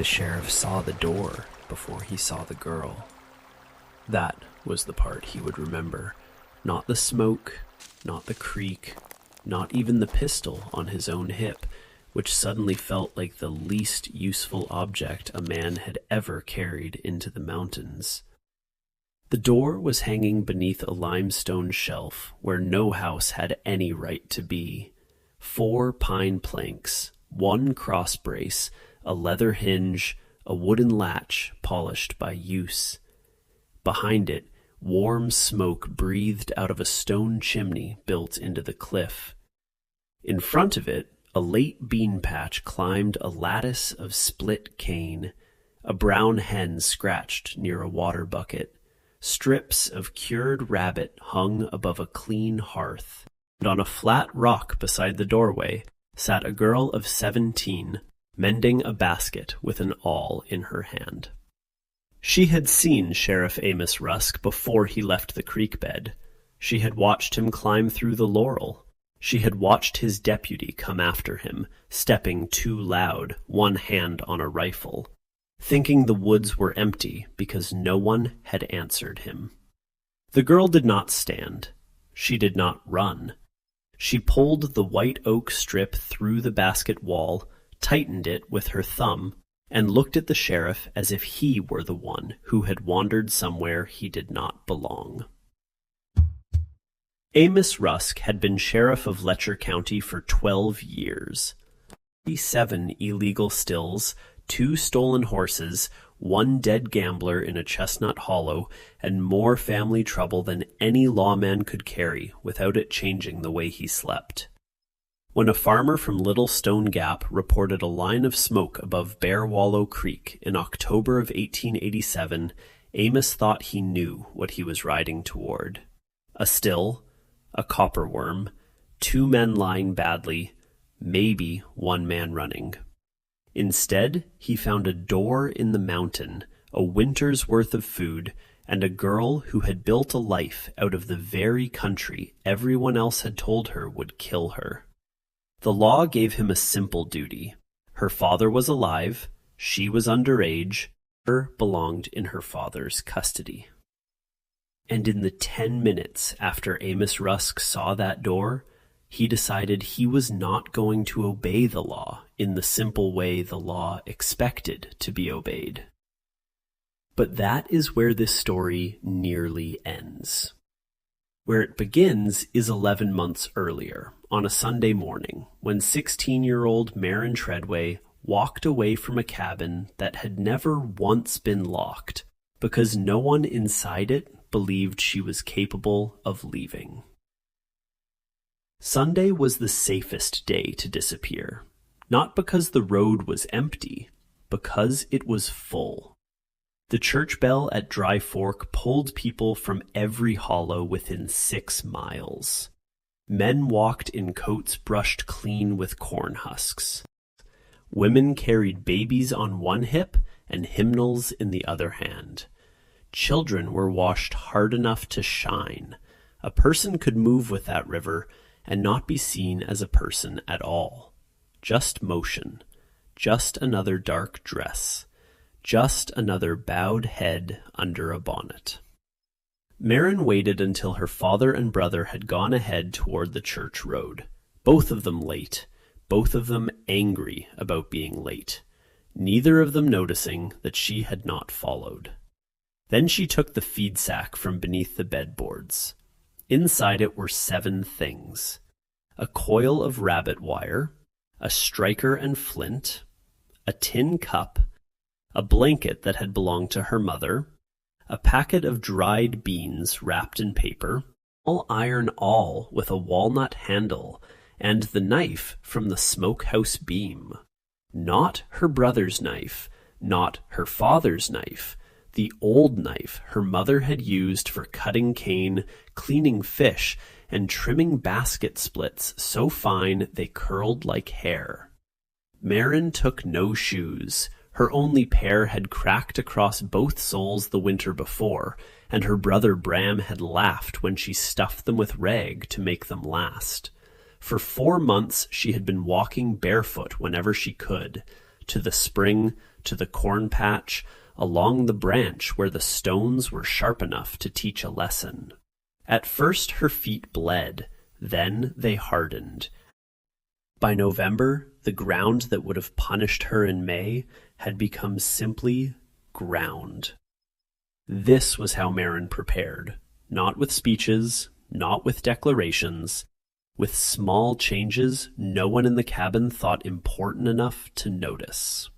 The sheriff saw the door before he saw the girl. That was the part he would remember. Not the smoke, not the creak, not even the pistol on his own hip, which suddenly felt like the least useful object a man had ever carried into the mountains. The door was hanging beneath a limestone shelf where no house had any right to be. 4 pine planks, 1 cross brace, a leather hinge, a wooden latch polished by use. Behind it, warm smoke breathed out of a stone chimney built into the cliff. In front of it, a late bean patch climbed a lattice of split cane. A brown hen scratched near a water bucket. Strips of cured rabbit hung above a clean hearth. And on a flat rock beside the doorway sat a girl of 17, mending a basket with an awl in her hand. She had seen Sheriff Amos Rusk before he left the creek bed. She had watched him climb through the laurel. She had watched his deputy come after him, stepping too loud, one hand on a rifle, thinking the woods were empty because no one had answered him. The girl did not stand. She did not run. She pulled the white oak strip through the basket wall, tightened it with her thumb, and looked at the sheriff as if he were the one who had wandered somewhere he did not belong. Amos Rusk had been sheriff of Letcher County for 12 years. 7 illegal stills, 2 stolen horses, 1 dead gambler in a chestnut hollow, and more family trouble than any lawman could carry without it changing the way he slept. When a farmer from Little Stone Gap reported a line of smoke above Bear Wallow Creek in October of 1887, Amos thought he knew what he was riding toward. A still, a copperworm, 2 men lying badly, maybe 1 man running. Instead, he found a door in the mountain, a winter's worth of food, and a girl who had built a life out of the very country everyone else had told her would kill her. The law gave him a simple duty. Her father was alive, she was underage, her belonged in her father's custody. And in the 10 minutes after Amos Rusk saw that door, he decided he was not going to obey the law in the simple way the law expected to be obeyed. But that is where this story nearly ends. Where it begins is 11 months earlier, on a Sunday morning, when 16-year-old Maren Treadway walked away from a cabin that had never once been locked because no one inside it believed she was capable of leaving. Sunday was the safest day to disappear, not because the road was empty, because it was full. The church bell at Dry Fork pulled people from every hollow within 6 miles. Men walked in coats brushed clean with corn husks. Women carried babies on one hip and hymnals in the other hand. Children were washed hard enough to shine. A person could move with that river and not be seen as a person at all. Just motion, just another dark dress, just another bowed head under a bonnet. Maren waited until her father and brother had gone ahead toward the church road, both of them late, both of them angry about being late, neither of them noticing that she had not followed. Then she took the feed sack from beneath the bedboards. Inside it were 7 things: a coil of rabbit wire, a striker and flint, a tin cup, a blanket that had belonged to her mother, a packet of dried beans wrapped in paper, all iron awl with a walnut handle, and the knife from the smokehouse beam. Not her brother's knife, not her father's knife, the old knife her mother had used for cutting cane, cleaning fish, and trimming basket splits so fine they curled like hair. Maren took no shoes. Her only pair had cracked across both soles the winter before, and her brother Bram had laughed when she stuffed them with rag to make them last. For 4 months she had been walking barefoot whenever she could, to the spring, to the corn patch, along the branch where the stones were sharp enough to teach a lesson. At first her feet bled, then they hardened. By November, the ground that would have punished her in May had become simply ground. This was how Maren prepared, not with speeches, not with declarations, with small changes no one in the cabin thought important enough to notice.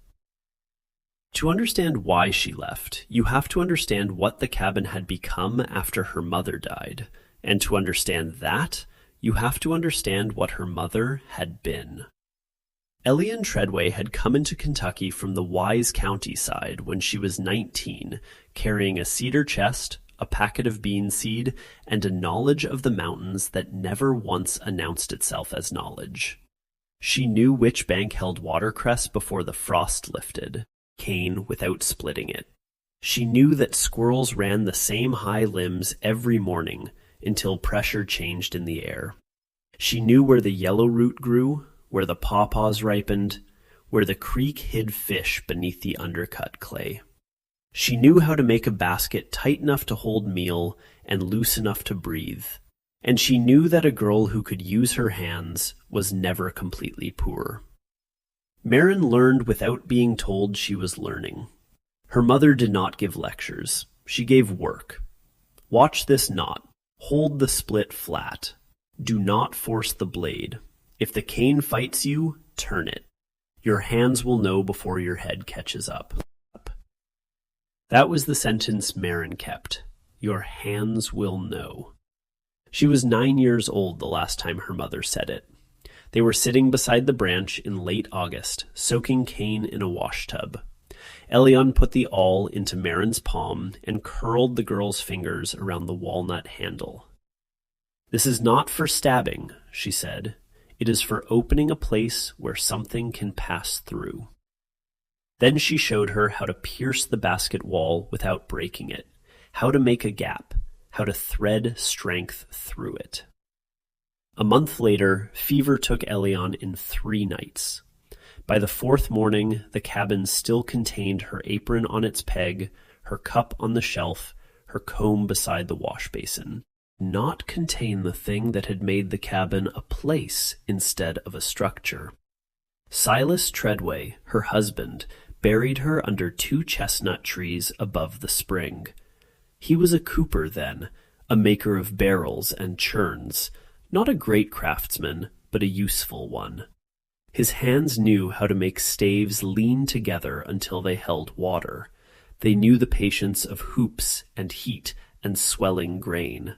To understand why she left, you have to understand what the cabin had become after her mother died, and to understand that, you have to understand what her mother had been. Maren Treadway had come into Kentucky from the Wise County side when she was 19, carrying a cedar chest, a packet of bean seed, and a knowledge of the mountains that never once announced itself as knowledge. She knew which bank held watercress before the frost lifted, cane without splitting it. She knew that squirrels ran the same high limbs every morning until pressure changed in the air. She knew where the yellow root grew, where the pawpaws ripened, where the creek hid fish beneath the undercut clay. She knew how to make a basket tight enough to hold meal and loose enough to breathe. And she knew that a girl who could use her hands was never completely poor. Maren learned without being told she was learning. Her mother did not give lectures. She gave work. Watch this knot. Hold the split flat. Do not force the blade. If the cane fights you, turn it. Your hands will know before your head catches up. That was the sentence Maren kept. Your hands will know. She was 9 years old the last time her mother said it. They were sitting beside the branch in late August, soaking cane in a washtub. Elion put the awl into Maren's palm and curled the girl's fingers around the walnut handle. This is not for stabbing, she said. It is for opening a place where something can pass through. Then she showed her how to pierce the basket wall without breaking it, how to make a gap, how to thread strength through it. A month later, fever took Elion in 3 nights. By the 4th morning, the cabin still contained her apron on its peg, her cup on the shelf, her comb beside the wash basin. Not contain the thing that had made the cabin a place instead of a structure. Silas Treadway, her husband, buried her under 2 chestnut trees above the spring. He was a cooper then, a maker of barrels and churns, not a great craftsman, but a useful one. His hands knew how to make staves lean together until they held water. They knew the patience of hoops and heat and swelling grain.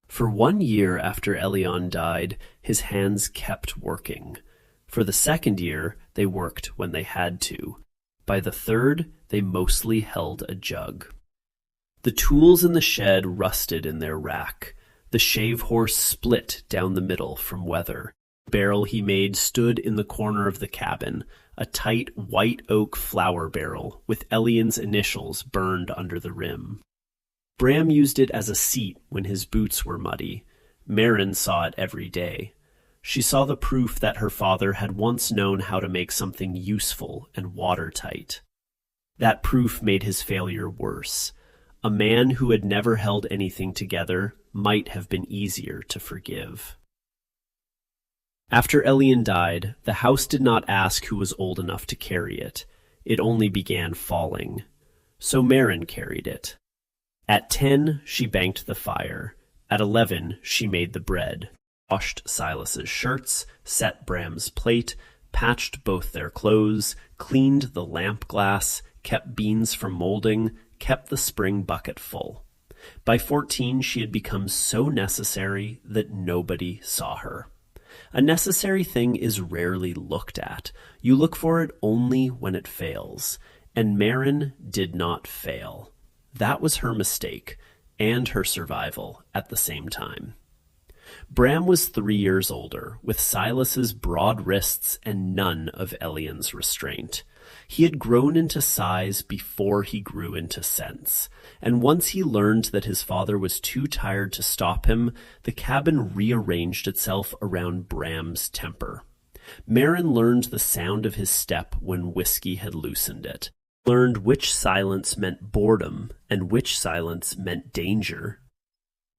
For 1 year after Elion died, his hands kept working. For the 2nd year, they worked when they had to. By the 3rd, they mostly held a jug. The tools in the shed rusted in their rack. The shave horse split down the middle from weather. The barrel he made stood in the corner of the cabin, a tight white oak flour barrel with Elion's initials burned under the rim. Bram used it as a seat when his boots were muddy. Maren saw it every day. She saw the proof that her father had once known how to make something useful and watertight. That proof made his failure worse. A man who had never held anything together might have been easier to forgive. After Elion died, the house did not ask who was old enough to carry it. It only began falling. So Maren carried it. At 10, she banked the fire. At 11, she made the bread. Washed Silas's shirts, set Bram's plate, patched both their clothes, cleaned the lamp glass, kept beans from molding, kept the spring bucket full. By 14, she had become so necessary that nobody saw her. A necessary thing is rarely looked at. You look for it only when it fails. And Maren did not fail. That was her mistake, and her survival at the same time. Bram was 3 years older, with Silas's broad wrists and none of Elion's restraint. He had grown into size before he grew into sense, and once he learned that his father was too tired to stop him, the cabin rearranged itself around Bram's temper. Maren learned the sound of his step when whiskey had loosened it. Learned which silence meant boredom and which silence meant danger.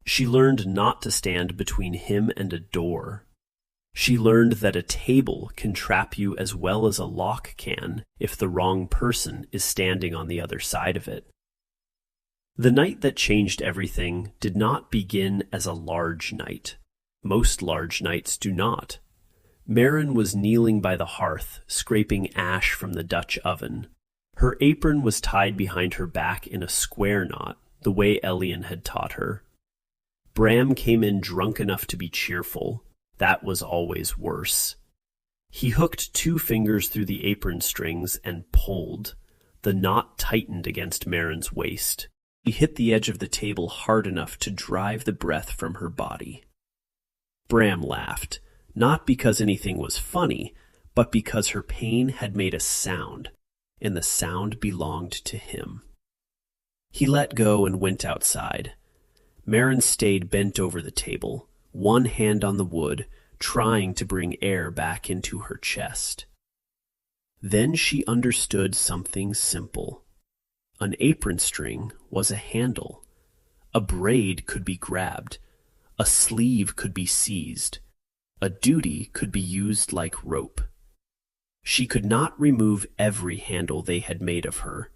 She learned not to stand between him and a door. She learned that a table can trap you as well as a lock can if the wrong person is standing on the other side of it. The night that changed everything did not begin as a large night. Most large nights do not. Maren was kneeling by the hearth, scraping ash from the Dutch oven. Her apron was tied behind her back in a square knot, the way Elian had taught her. Bram came in drunk enough to be cheerful. That was always worse. He hooked 2 fingers through the apron strings and pulled. The knot tightened against Maren's waist. He hit the edge of the table hard enough to drive the breath from her body. Bram laughed, not because anything was funny, but because her pain had made a sound, and the sound belonged to him. He let go and went outside. Maren stayed bent over the table, one hand on the wood, trying to bring air back into her chest. Then she understood something simple. An apron string was a handle. A braid could be grabbed. A sleeve could be seized. A duty could be used like rope. She could not remove every handle they had made of her,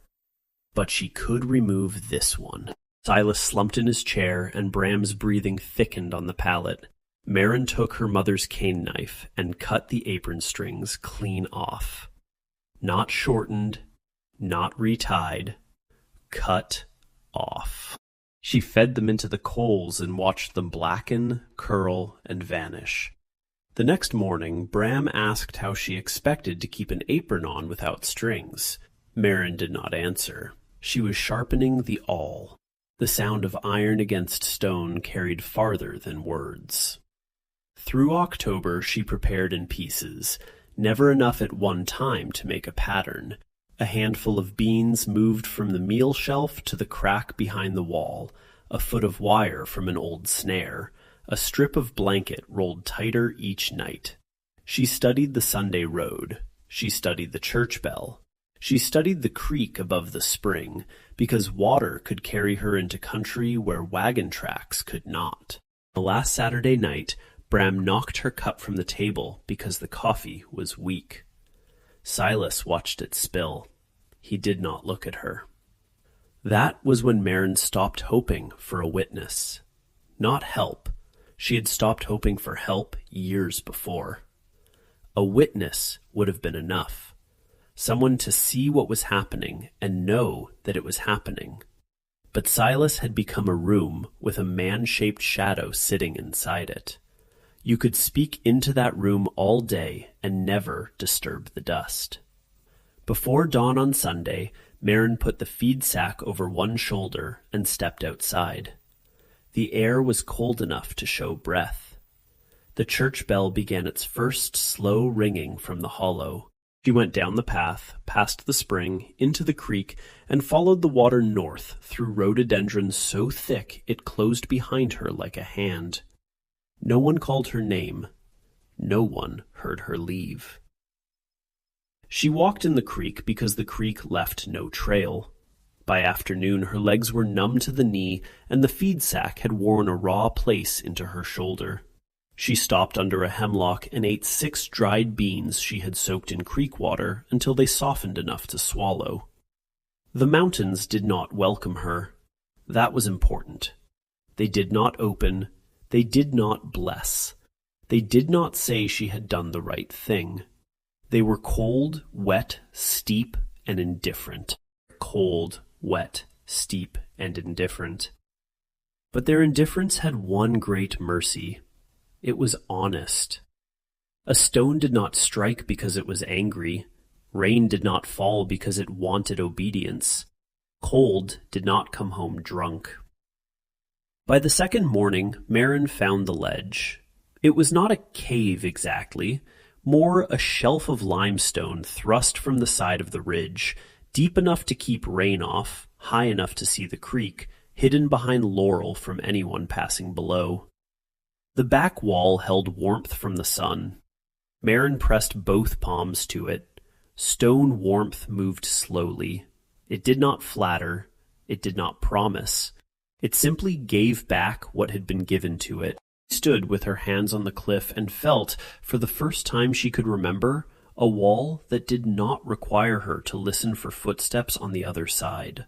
but she could remove this one. Silas slumped in his chair, and Bram's breathing thickened on the pallet. Maren took her mother's cane knife and cut the apron strings clean off. Not shortened, not retied, cut off. She fed them into the coals and watched them blacken, curl, and vanish. The next morning, Bram asked how she expected to keep an apron on without strings. Maren did not answer. She was sharpening the awl. The sound of iron against stone carried farther than words. Through October she prepared in pieces, never enough at one time to make a pattern. A handful of beans moved from the meal shelf to the crack behind the wall, a foot of wire from an old snare, a strip of blanket rolled tighter each night. She studied the Sunday road. She studied the church bell. She studied the creek above the spring, because water could carry her into country where wagon tracks could not. The last Saturday night, Bram knocked her cup from the table because the coffee was weak. Silas watched it spill. He did not look at her. That was when Maren stopped hoping for a witness. Not help. She had stopped hoping for help years before. A witness would have been enough. Someone to see what was happening and know that it was happening. But Silas had become a room with a man-shaped shadow sitting inside it. You could speak into that room all day and never disturb the dust. Before dawn on Sunday, Maren put the feed sack over one shoulder and stepped outside. The air was cold enough to show breath. The church bell began its first slow ringing from the hollow. She went down the path, past the spring, into the creek, and followed the water north through rhododendron so thick it closed behind her like a hand. No one called her name. No one heard her leave. She walked in the creek because the creek left no trail. By afternoon her legs were numb to the knee, and the feed sack had worn a raw place into her shoulder. She stopped under a hemlock and ate 6 dried beans she had soaked in creek water until they softened enough to swallow. The mountains did not welcome her. That was important. They did not open. They did not bless. They did not say she had done the right thing. They were cold, wet, steep, and indifferent. Cold, wet, steep, and indifferent. But their indifference had one great mercy. It was honest. A stone did not strike because it was angry. Rain did not fall because it wanted obedience. Cold did not come home drunk. By the second morning, Maren found the ledge. It was not a cave exactly, more a shelf of limestone thrust from the side of the ridge, deep enough to keep rain off, high enough to see the creek, hidden behind laurel from anyone passing below. The back wall held warmth from the sun. Maren pressed both palms to it. Stone warmth moved slowly, It did not flatter. It did not promise. It simply gave back what had been given to it. She stood with her hands on the cliff and felt, for the first time she could remember, a wall that did not require her to listen for footsteps on the other side.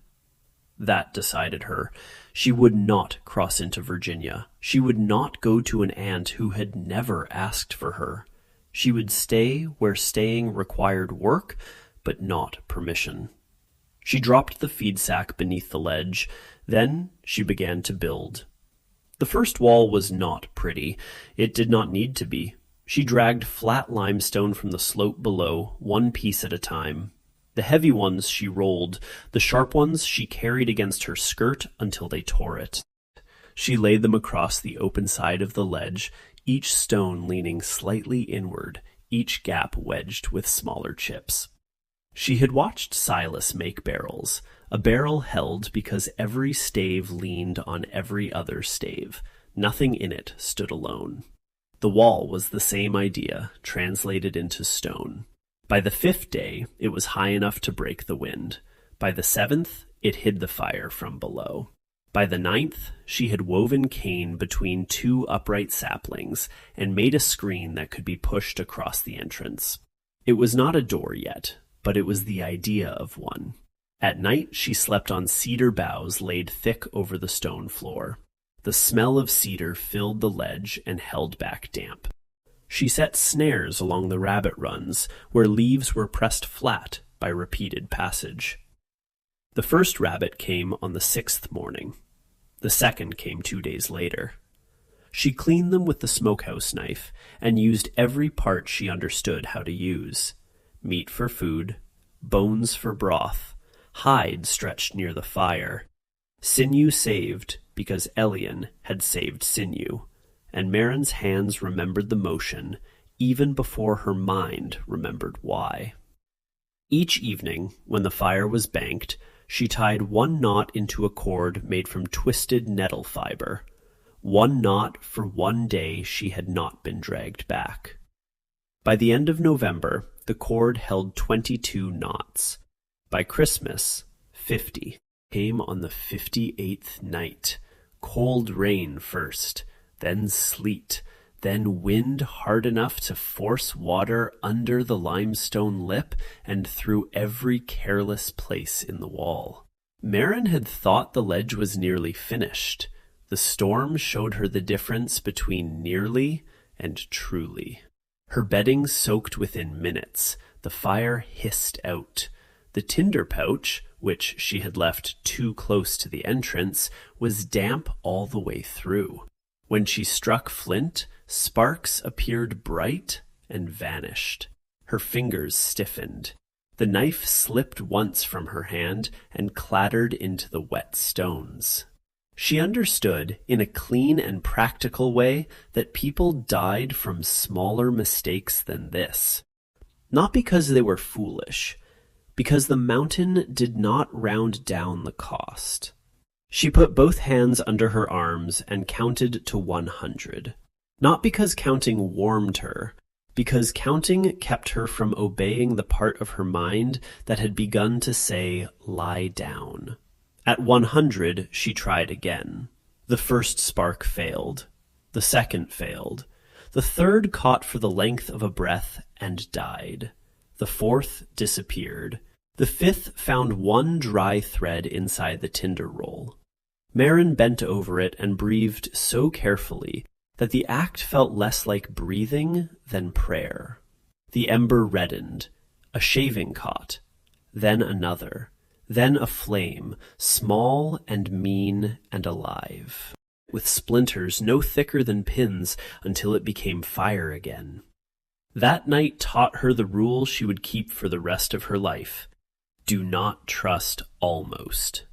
That decided her. She would not cross into Virginia. She would not go to an aunt who had never asked for her. She would stay where staying required work, but not permission. She dropped the feed sack beneath the ledge. Then she began to build. The first wall was not pretty. It did not need to be. She dragged flat limestone from the slope below, one piece at a time. The heavy ones she rolled, the sharp ones she carried against her skirt until they tore it. She laid them across the open side of the ledge, each stone leaning slightly inward, each gap wedged with smaller chips. She had watched Silas make barrels, a barrel held because every stave leaned on every other stave. Nothing in it stood alone. The wall was the same idea, translated into stone. By the 5th day, it was high enough to break the wind. By the 7th, it hid the fire from below. By the 9th, she had woven cane between 2 upright saplings and made a screen that could be pushed across the entrance. It was not a door yet, but it was the idea of one. At night, she slept on cedar boughs laid thick over the stone floor. The smell of cedar filled the ledge and held back damp. She set snares along the rabbit runs, where leaves were pressed flat by repeated passage. The first rabbit came on the 6th morning. The second came 2 days later. She cleaned them with the smokehouse knife and used every part she understood how to use. Meat for food, bones for broth, hide stretched near the fire. Sinew saved because Elian had saved sinew, and Maren's hands remembered the motion even before her mind remembered why. Each evening, when the fire was banked, she tied 1 knot into a cord made from twisted nettle fiber. 1 knot for 1 day she had not been dragged back. By the end of November, the cord held 22 knots. By Christmas, 50. Came on the 58th night. Cold rain first, then sleet, then wind hard enough to force water under the limestone lip and through every careless place in the wall. Maren had thought the ledge was nearly finished. The storm showed her the difference between nearly and truly. Her bedding soaked within minutes. The fire hissed out. The tinder pouch, which she had left too close to the entrance, was damp all the way through. When she struck flint, sparks appeared bright and vanished. Her fingers stiffened. The knife slipped once from her hand and clattered into the wet stones. She understood, in a clean and practical way, that people died from smaller mistakes than this. Not because they were foolish, because the mountain did not round down the cost. She put both hands under her arms and counted to 100. Not because counting warmed her, because counting kept her from obeying the part of her mind that had begun to say, "Lie down." At 100, she tried again. The first spark failed. The second failed. The third caught for the length of a breath and died. The fourth disappeared. The fifth found 1 dry thread inside the tinder roll. Maren bent over it and breathed so carefully that the act felt less like breathing than prayer. The ember reddened. A shaving caught. Then another. Then a flame, small and mean and alive, with splinters no thicker than pins until it became fire again. That night taught her the rule she would keep for the rest of her life. Do not trust almost.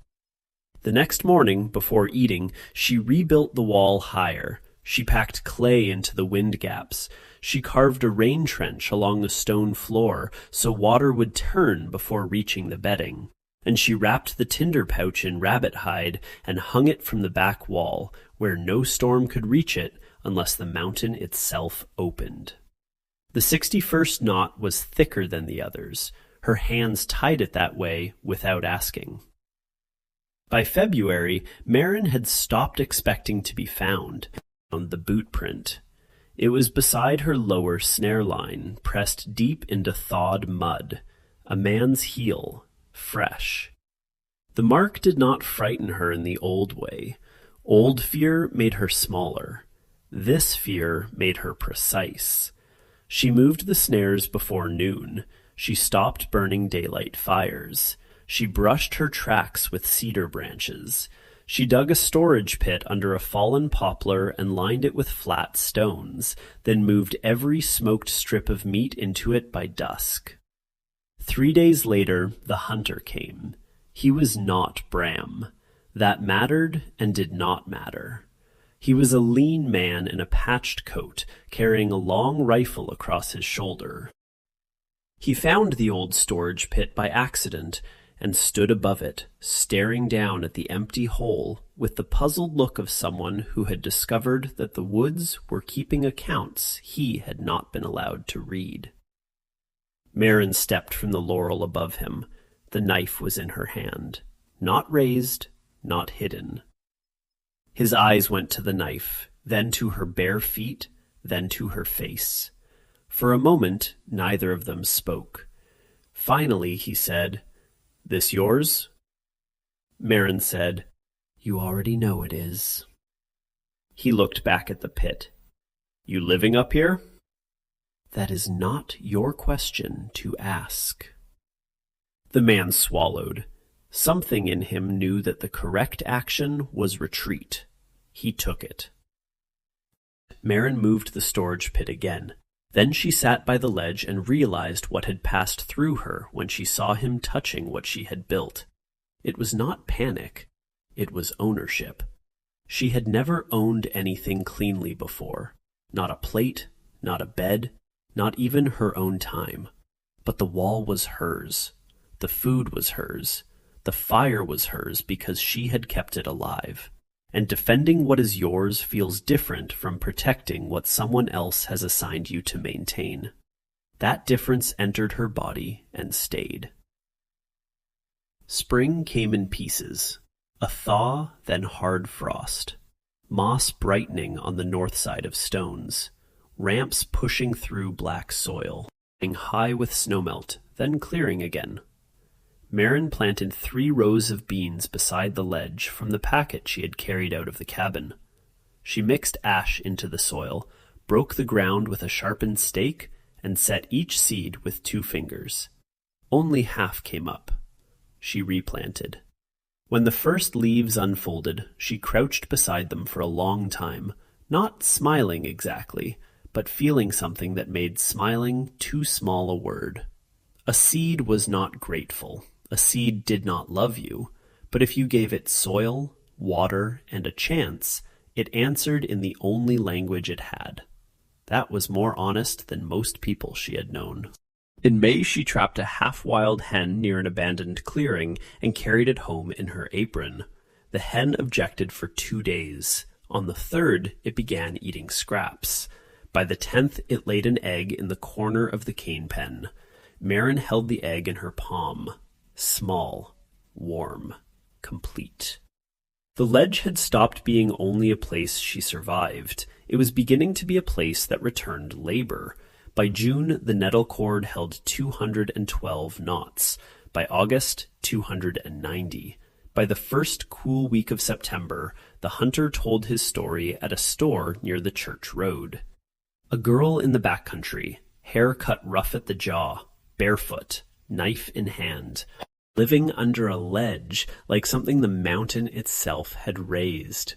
The next morning, before eating, she rebuilt the wall higher. She packed clay into the wind gaps. She carved a rain trench along the stone floor so water would turn before reaching the bedding. And she wrapped the tinder pouch in rabbit hide and hung it from the back wall, where no storm could reach it unless the mountain itself opened. The 61st knot was thicker than the others. Her hands tied it that way without asking. By February, Maren had stopped expecting to be found on the boot print. It was beside her lower snare line, pressed deep into thawed mud, a man's heel, fresh. The mark did not frighten her in the old way. Old fear made her smaller. This fear made her precise. She moved the snares before noon. She stopped burning daylight fires. She brushed her tracks with cedar branches. She dug a storage pit under a fallen poplar and lined it with flat stones, then moved every smoked strip of meat into it by dusk. 3 days later, the hunter came. He was not Bram. That mattered and did not matter. He was a lean man in a patched coat, carrying a long rifle across his shoulder. He found the old storage pit by accident and stood above it, staring down at the empty hole with the puzzled look of someone who had discovered that the woods were keeping accounts he had not been allowed to read. Maren stepped from the laurel above him. The knife was in her hand, not raised, not hidden. His eyes went to the knife, then to her bare feet, then to her face. For a moment, neither of them spoke. Finally, he said, "This yours?" Maren said, "You already know it is." He looked back at the pit. "You living up here?" "That is not your question to ask." The man swallowed. Something in him knew that the correct action was retreat. He took it. Maren moved the storage pit again. Then she sat by the ledge and realized what had passed through her when she saw him touching what she had built. It was not panic. It was ownership. She had never owned anything cleanly before. Not a plate, not a bed, not even her own time. But the wall was hers. The food was hers. The fire was hers because she had kept it alive. And defending what is yours feels different from protecting what someone else has assigned you to maintain. That difference entered her body and stayed. Spring came in pieces. A thaw, then hard frost. Moss brightening on the north side of stones. Ramps pushing through black soil, getting high with snowmelt, then clearing again. Maren planted 3 rows of beans beside the ledge from the packet she had carried out of the cabin. She mixed ash into the soil, broke the ground with a sharpened stake, and set each seed with 2 fingers. Only half came up. She replanted. When the first leaves unfolded, she crouched beside them for a long time, not smiling exactly, but feeling something that made smiling too small a word. A seed was not grateful. A seed did not love you, but if you gave it soil, water, and a chance, it answered in the only language it had. That was more honest than most people she had known. In May, she trapped a half-wild hen near an abandoned clearing and carried it home in her apron. The hen objected for 2 days. On the 3rd, it began eating scraps. By the 10th, it laid an egg in the corner of the cane pen. Maren held the egg in her palm. Small, warm, complete. The ledge had stopped being only a place she survived. It was beginning to be a place that returned labor. By June, the nettle cord held 212 knots. By August, 290. By the first cool week of September, the hunter told his story at a store near the church road. A girl in the backcountry, hair cut rough at the jaw, barefoot, knife in hand, living under a ledge like something the mountain itself had raised.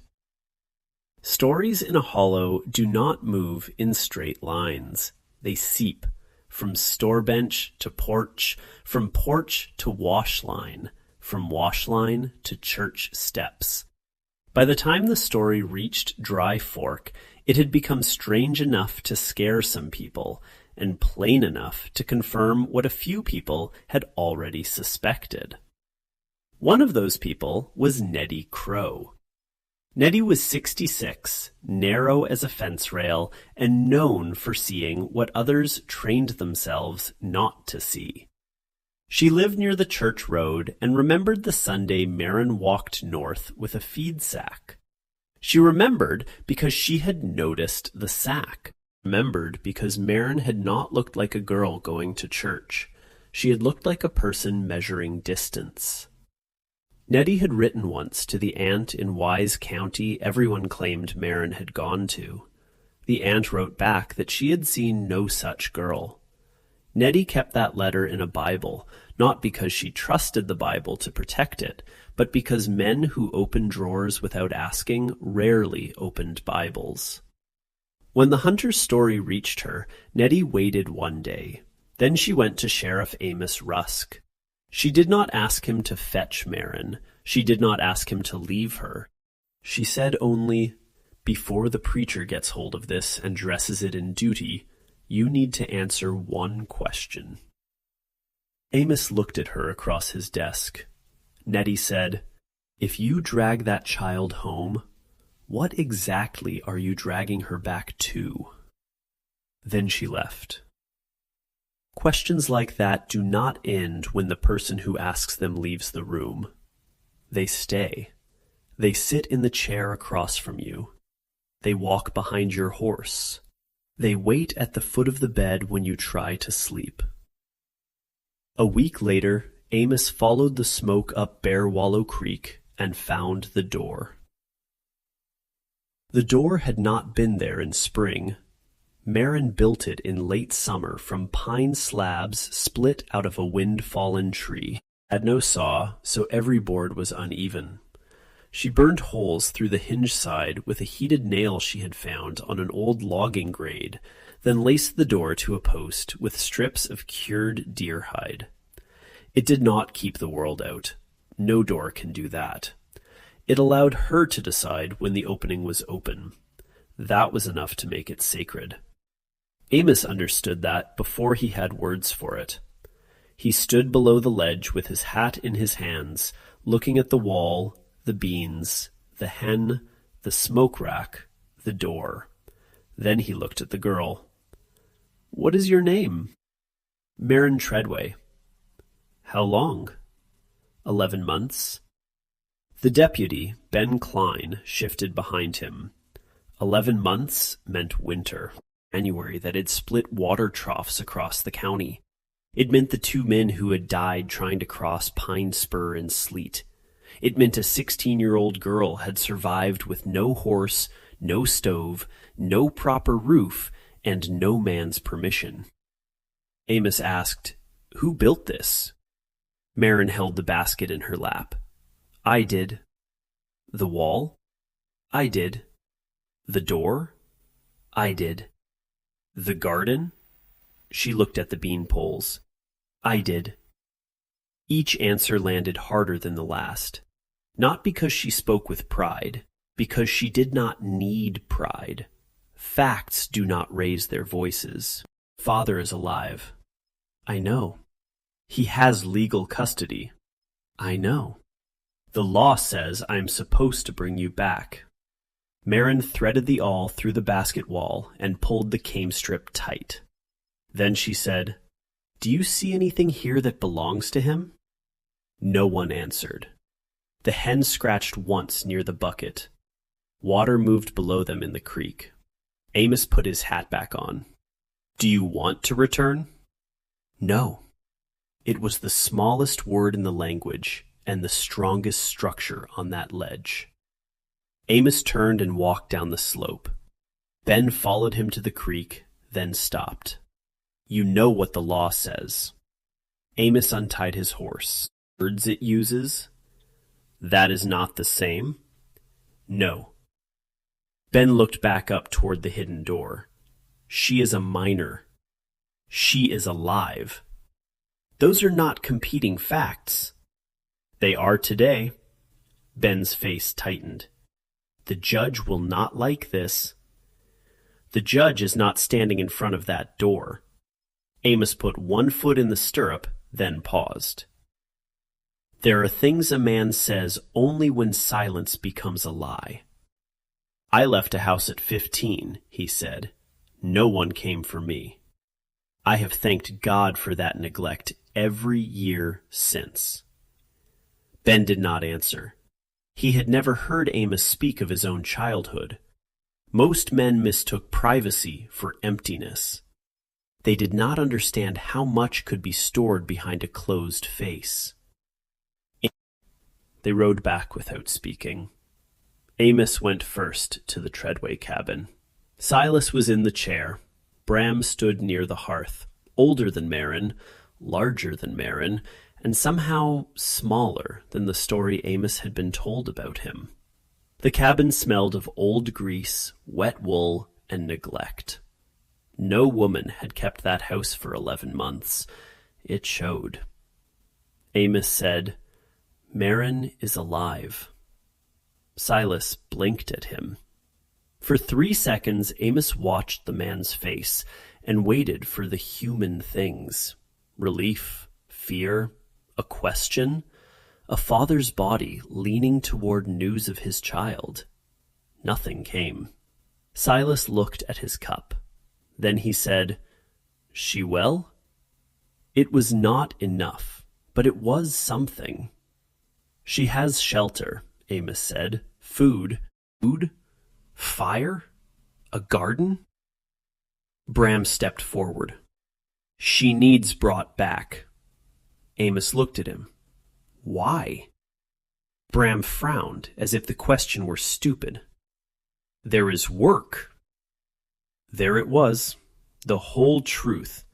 Stories in a hollow do not move in straight lines. They seep from store bench to porch, from porch to wash line, from wash line to church steps. By the time the story reached Dry Fork, it had become strange enough to scare some people, and plain enough to confirm what a few people had already suspected. One of those people was Nettie Crow. Nettie was 66, narrow as a fence rail, and known for seeing what others trained themselves not to see. She lived near the church road and remembered the Sunday Maren walked north with a feed sack. She remembered because she had noticed the sack. Remembered because Maren had not looked like a girl going to church. She had looked like a person measuring distance. Nettie had written once to the aunt in Wise County everyone claimed Maren had gone to. The aunt wrote back that she had seen no such girl. Nettie kept that letter in a Bible, not because she trusted the Bible to protect it, but because men who opened drawers without asking rarely opened Bibles. When the hunter's story reached her, Nettie waited one day. Then she went to Sheriff Amos Rusk. She did not ask him to fetch Maren. She did not ask him to leave her. She said only, "Before the preacher gets hold of this and dresses it in duty, you need to answer one question." Amos looked at her across his desk. Nettie said, "If you drag that child home, what exactly are you dragging her back to?" Then she left. Questions like that do not end when the person who asks them leaves the room. They stay. They sit in the chair across from you. They walk behind your horse. They wait at the foot of the bed when you try to sleep. A week later, Amos followed the smoke up Bear Wallow Creek and found the door. The door had not been there in spring. Maren built it in late summer from pine slabs split out of a wind-fallen tree. Had no saw, so every board was uneven. She burned holes through the hinge side with a heated nail she had found on an old logging grade, then laced the door to a post with strips of cured deer hide. It did not keep the world out. No door can do that. It allowed her to decide when the opening was open. That was enough to make it sacred. Amos understood that before he had words for it. He stood below the ledge with his hat in his hands, looking at the wall, the beans, the hen, the smoke rack, the door. Then he looked at the girl. "What is your name?" "Maren Treadway." "How long?" 11 months. The deputy, Ben Klein, shifted behind him. 11 months meant winter. January that had split water troughs across the county. It meant the 2 men who had died trying to cross Pine Spur in sleet. It meant a 16-year-old girl had survived with no horse, no stove, no proper roof, and no man's permission. Amos asked, "Who built this?" Maren held the basket in her lap. "I did." "The wall?" "I did." "The door?" "I did." "The garden?" She looked at the bean poles. "I did." Each answer landed harder than the last. Not because she spoke with pride, because she did not need pride. Facts do not raise their voices. "Father is alive." "I know." "He has legal custody." "I know." "The law says I'm supposed to bring you back." Maren threaded the awl through the basket wall and pulled the cane strip tight. Then she said, "Do you see anything here that belongs to him?" No one answered. The hen scratched once near the bucket. Water moved below them in the creek. Amos put his hat back on. "Do you want to return?" "No." It was the smallest word in the language and the strongest structure on that ledge. Amos turned and walked down the slope. Ben followed him to the creek, then stopped. "You know what the law says." Amos untied his horse. "Words it uses?" "That is not the same?" "No." Ben looked back up toward the hidden door. "She is a minor. She is alive." "Those are not competing facts." "They are today." Ben's face tightened. "The judge will not like this." "The judge is not standing in front of that door." Amos put one foot in the stirrup, then paused. "There are things a man says only when silence becomes a lie." "I left a house at 15, he said. "No one came for me. I have thanked God for that neglect every year since. Ben did not answer. He had never heard Amos speak of his own childhood. Most men mistook privacy for emptiness. They did not understand how much could be stored behind a closed face. They rode back without speaking. Amos went first to the Treadway cabin. Silas was in the chair. Bram stood near the hearth, older than Maren, larger than Maren, and somehow smaller than the story Amos had been told about him. The cabin smelled of old grease, wet wool, and neglect. No woman had kept that house for 11 months. It showed. Amos said, "Maren is alive." Silas blinked at him. For 3 seconds, Amos watched the man's face and waited for the human things. Relief, fear, a question, a father's body leaning toward news of his child. Nothing came. Silas looked at his cup. Then he said, "She well?" It was not enough, but it was something. "She has shelter," Amos said. Food, fire, a garden." Bram stepped forward. "She needs brought back." Amos looked at him. "Why?" Bram frowned, as if the question were stupid. "There is work." There it was, the whole truth,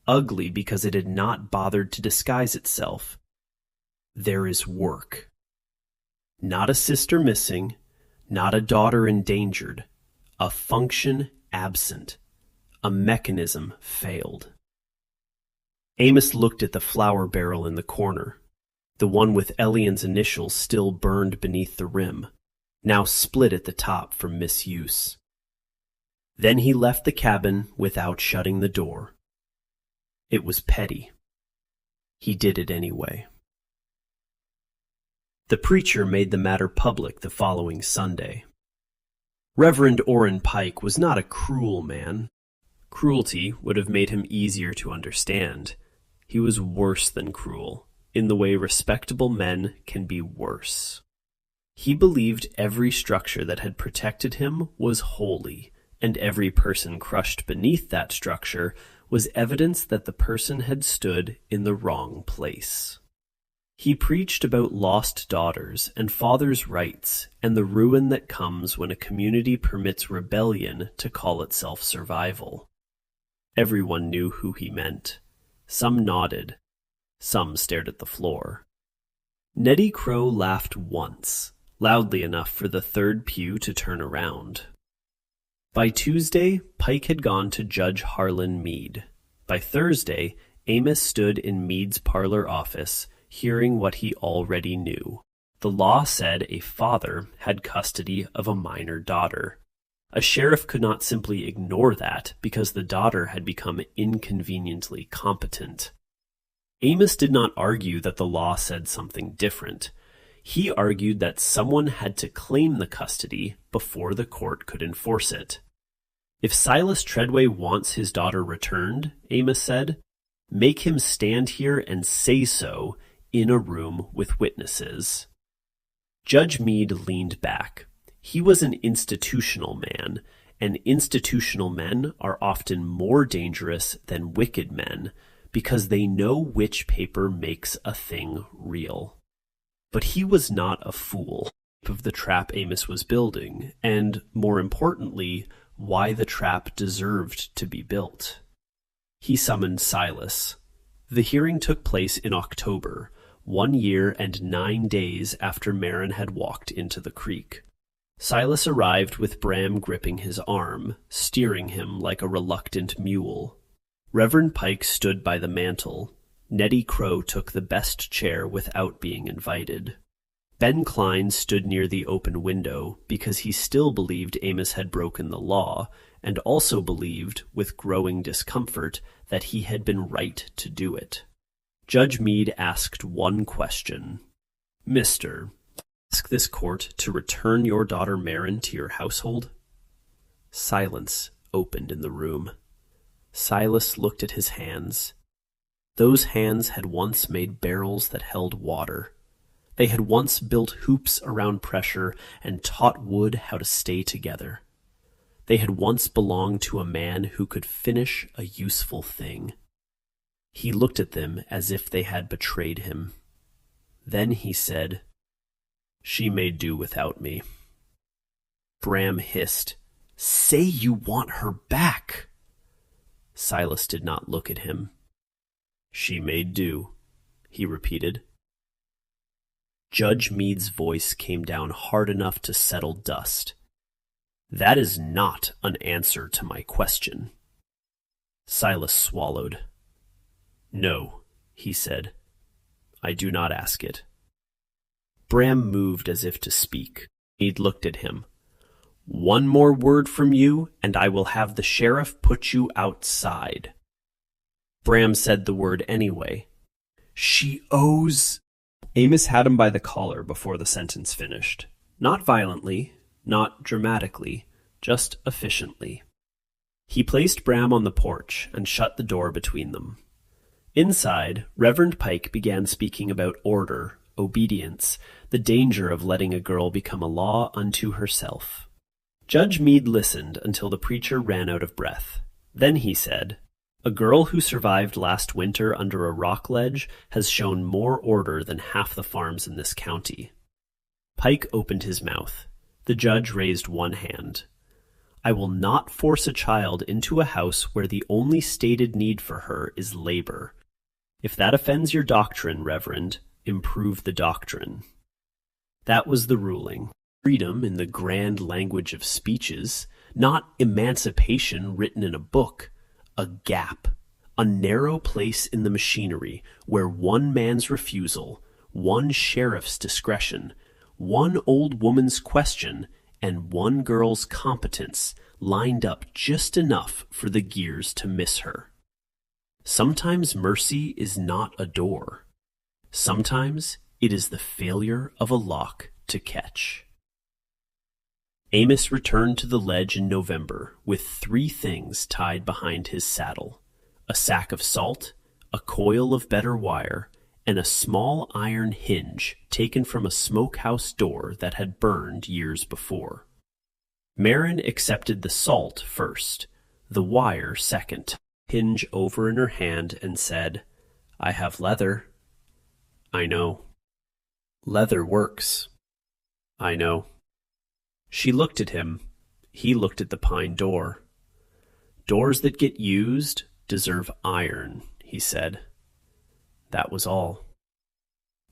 ugly because it had not bothered to disguise itself. There is work. Not a sister missing, not a daughter endangered, a function absent, a mechanism failed. Amos looked at the flour barrel in the corner, the one with Elian's initials still burned beneath the rim, now split at the top from misuse. Then he left the cabin without shutting the door. It was petty. He did it anyway. The preacher made the matter public the following Sunday. Reverend Orrin Pike was not a cruel man. Cruelty would have made him easier to understand. He was worse than cruel, in the way respectable men can be worse. He believed every structure that had protected him was holy, and every person crushed beneath that structure was evidence that the person had stood in the wrong place. He preached about lost daughters and fathers' rights and the ruin that comes when a community permits rebellion to call itself survival. Everyone knew who he meant. Some nodded. Some stared at the floor. Nettie Crow laughed once, loudly enough for the third pew to turn around. By Tuesday, Pike had gone to Judge Harlan Meade. By Thursday, Amos stood in Meade's parlor office, hearing what he already knew. The law said a father had custody of a minor daughter. A sheriff could not simply ignore that because the daughter had become inconveniently competent. Amos did not argue that the law said something different. He argued that someone had to claim the custody before the court could enforce it. If Silas Treadway wants his daughter returned, Amos said, make him stand here and say so in a room with witnesses. Judge Meade leaned back. He was an institutional man, and institutional men are often more dangerous than wicked men because they know which paper makes a thing real. But he was not a fool of the trap Amos was building, and, more importantly, why the trap deserved to be built. He summoned Silas. The hearing took place in October, 1 year and 9 days after Maren had walked into the creek. Silas arrived with Bram gripping his arm, steering him like a reluctant mule. Reverend Pike stood by the mantel. Nettie Crow took the best chair without being invited. Ben Klein stood near the open window because he still believed Amos had broken the law, and also believed, with growing discomfort, that he had been right to do it. Judge Meade asked one question. Mr. Ask this court to return your daughter Maren to your household? Silence opened in the room. Silas looked at his hands. Those hands had once made barrels that held water. They had once built hoops around pressure and taught wood how to stay together. They had once belonged to a man who could finish a useful thing. He looked at them as if they had betrayed him. Then he said, "She may do without me." Bram hissed, "Say you want her back." Silas did not look at him. "She may do," he repeated. Judge Meade's voice came down hard enough to settle dust. "That is not an answer to my question." Silas swallowed. "No," he said. "I do not ask it." Bram moved as if to speak. Meade looked at him. "One more word from you, and I will have the sheriff put you outside." Bram said the word anyway. "She owes—" Amos had him by the collar before the sentence finished. Not violently, not dramatically, just efficiently. He placed Bram on the porch and shut the door between them. Inside, Reverend Pike began speaking about order, obedience, the danger of letting a girl become a law unto herself. Judge Meade listened until the preacher ran out of breath. Then he said, "A girl who survived last winter under a rock ledge has shown more order than half the farms in this county." Pike opened his mouth. The judge raised one hand. "I will not force a child into a house where the only stated need for her is labor. If that offends your doctrine, Reverend, improve the doctrine." That was the ruling. Freedom in the grand language of speeches, not emancipation written in a book. A gap, a narrow place in the machinery where one man's refusal, one sheriff's discretion, one old woman's question, and one girl's competence lined up just enough for the gears to miss her. Sometimes mercy is not a door. Sometimes it is the failure of a lock to catch. Amos returned to the ledge in November with 3 things tied behind his saddle: a sack of salt, a coil of better wire, and a small iron hinge taken from a smokehouse door that had burned years before. Maren accepted the salt first, the wire second. Hinge over in her hand and said, "I have leather." "I know." "Leather works." "I know." She looked at him. He looked at the pine door. "Doors that get used deserve iron," he said. That was all.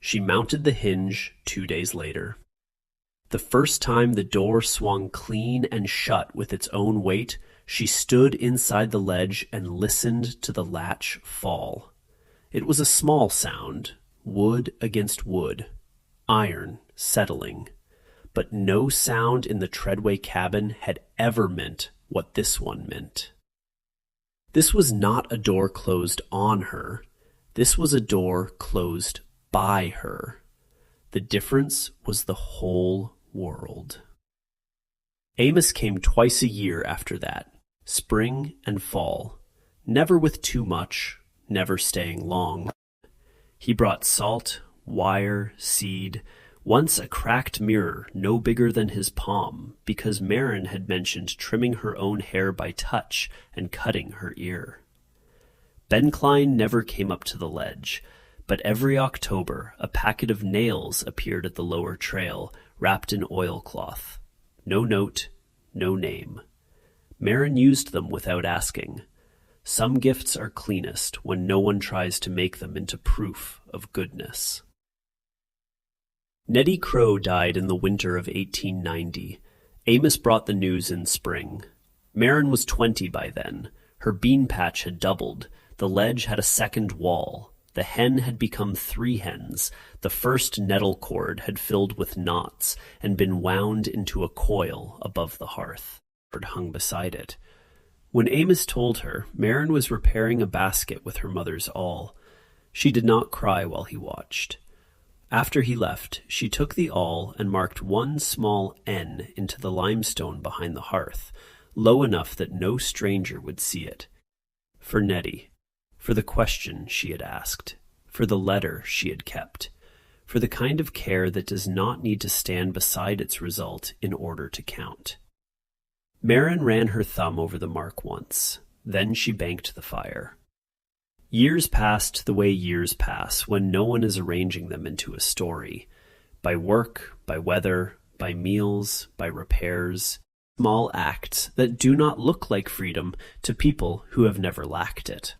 She mounted the hinge 2 days later. The first time the door swung clean and shut with its own weight, she stood inside the ledge and listened to the latch fall. It was a small sound, wood against wood, iron settling. But no sound in the Treadway cabin had ever meant what this one meant. This was not a door closed on her. This was a door closed by her. The difference was the whole world. Amos came twice a year after that, spring and fall, never with too much, never staying long. He brought salt, wire, seed, once a cracked mirror no bigger than his palm, because Maren had mentioned trimming her own hair by touch and cutting her ear. Ben Klein never came up to the ledge, but every October a packet of nails appeared at the lower trail, wrapped in oilcloth. No note, no name. Maren used them without asking. Some gifts are cleanest when no one tries to make them into proof of goodness. Nettie Crow died in the winter of 1890. Amos brought the news in spring. Maren was 20 by then. Her bean patch had doubled. The ledge had a second wall. The hen had become 3 hens. The first nettle cord had filled with knots and been wound into a coil above the hearth. It hung beside it. When Amos told her, Maren was repairing a basket with her mother's awl. She did not cry while he watched. After he left, she took the awl and marked one small N into the limestone behind the hearth, low enough that no stranger would see it. For Nettie. for the question she had asked, for the letter she had kept, for the kind of care that does not need to stand beside its result in order to count. Maren ran her thumb over the mark once. Then she banked the fire. Years passed the way years pass when no one is arranging them into a story. By work, by weather, by meals, by repairs. Small acts that do not look like freedom to people who have never lacked it.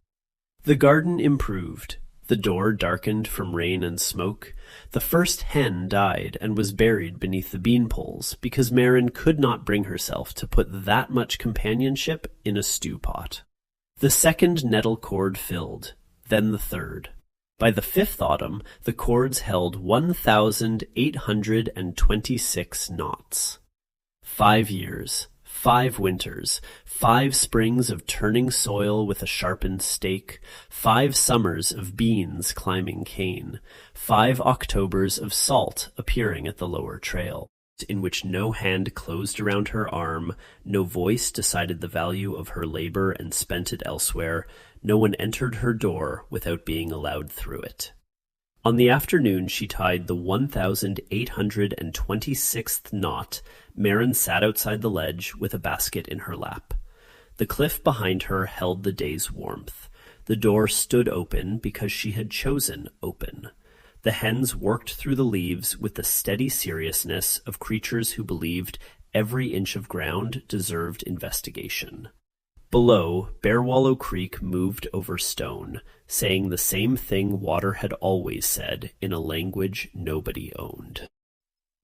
The garden improved. The door darkened from rain and smoke. The first hen died and was buried beneath the bean poles because Maren could not bring herself to put that much companionship in a stew pot. The second nettle cord filled, then the third. By the fifth autumn, the cords held 1,826 knots. 5 years, 5 winters, 5 springs of turning soil with a sharpened stake, 5 summers of beans climbing cane, 5 Octobers of salt appearing at the lower trail, in which no hand closed around her arm, no voice decided the value of her labor and spent it elsewhere, no one entered her door without being allowed through it. On the afternoon she tied the 1,826th knot, Maren sat outside the ledge with a basket in her lap. The cliff behind her held the day's warmth. The door stood open because she had chosen open. The hens worked through the leaves with the steady seriousness of creatures who believed every inch of ground deserved investigation. Below, Bearwallow Creek moved over stone, saying the same thing water had always said in a language nobody owned.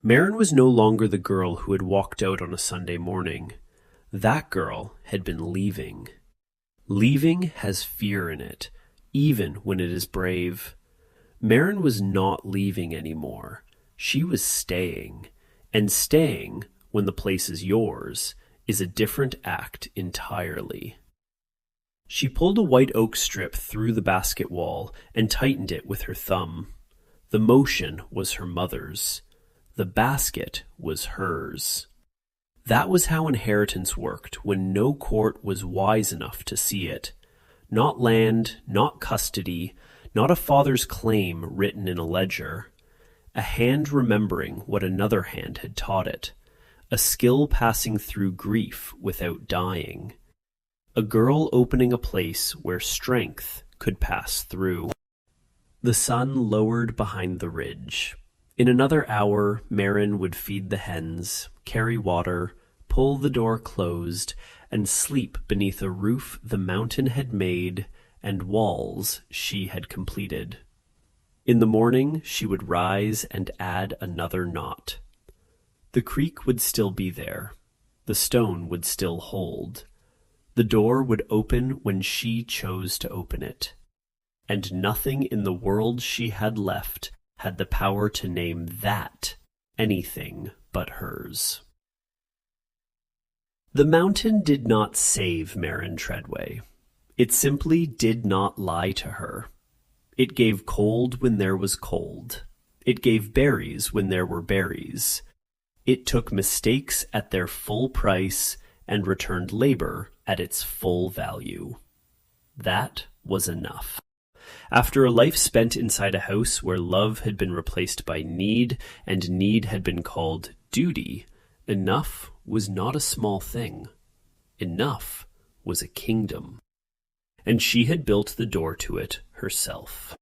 Maren was no longer the girl who had walked out on a Sunday morning. That girl had been leaving. Leaving has fear in it, even when it is brave. Maren was not leaving anymore. She was staying. And staying, when the place is yours, is a different act entirely. She pulled a white oak strip through the basket wall and tightened it with her thumb. The motion was her mother's. The basket was hers. That was how inheritance worked when no court was wise enough to see it. Not land, not custody, not a father's claim written in a ledger. A hand remembering what another hand had taught it. A skill passing through grief without dying. A girl opening a place where strength could pass through. The sun lowered behind the ridge. In another hour, Maren would feed the hens, carry water, pull the door closed, and sleep beneath a roof the mountain had made and walls she had completed. In the morning, she would rise and add another knot. The creek would still be there. The stone would still hold. The door would open when she chose to open it. And nothing in the world she had left had the power to name that anything but hers. The mountain did not save Maren Treadway. It simply did not lie to her. It gave cold when there was cold. It gave berries when there were berries. It took mistakes at their full price and returned labor at its full value. That was enough. After a life spent inside a house where love had been replaced by need and need had been called duty, enough was not a small thing. Enough was a kingdom. And she had built the door to it herself.